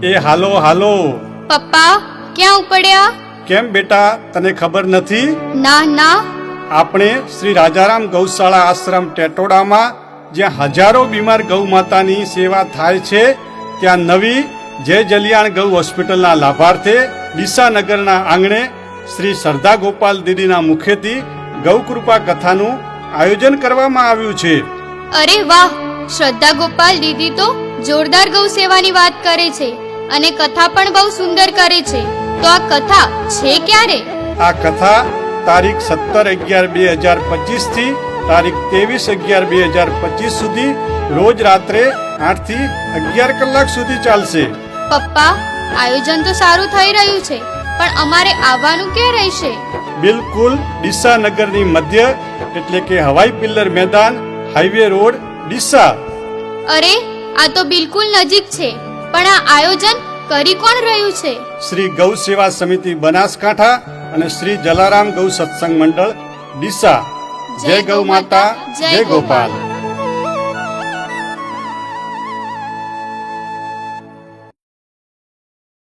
એ હાલો હાલો. પપ્પા ક્યાં ઉપડ્યા? કેમ બેટા, તને ખબર નથી? ના ના. આપણે શ્રી રાજારામ ગૌશાળા આશ્રમ ટેટોડામાં જ્યાં હજારો બીમાર ગૌ માતાની સેવા થાય છે, ત્યાં નવી જય જલિયાણ ગૌ હોસ્પિટલના લાભાર્થે ડીસાનગરના આંગણે શ્રી શ્રદ્ધા ગોપાલ દીદીના મુખેથી ગૌકૃપા કથાનું આયોજન કરવામાં આવ્યું છે. અરે વાહ, શ્રદ્ધા ગોપાલ દીદી તો જોરદાર ગૌ સેવાની વાત કરે છે અને કથા પણ બહુ સુંદર કરે છે. તો આ કથા છે ક્યારે? આ કથા તારીખ 17/11/2025 થી તારીખ 23/11/2025 સુધી રોજ રાત્રે 8 થી 11 કલાક સુધી ચાલશે. પપ્પા, આયોજન તો સારું થઈ રહ્યું છે, પણ અમારે આવવાનું ક્યાં રહેશે? બિલકુલ ડીસાનગરની મધ્ય એટલે કે હવાઈ પિલ્લર મેદાન, હાઈવે રોડ, ડીસા. અરે આ તો બિલકુલ નજીક છે, પણ આ આયોજન કરી કોણ રહ્યું છે? શ્રી ગૌ સેવા સમિતિ બનાસકાંઠા અને શ્રી જલારામ ગૌ સત્સંગ મંડળ ડીસા. જય ગૌ માતા, જય ગોપાલ.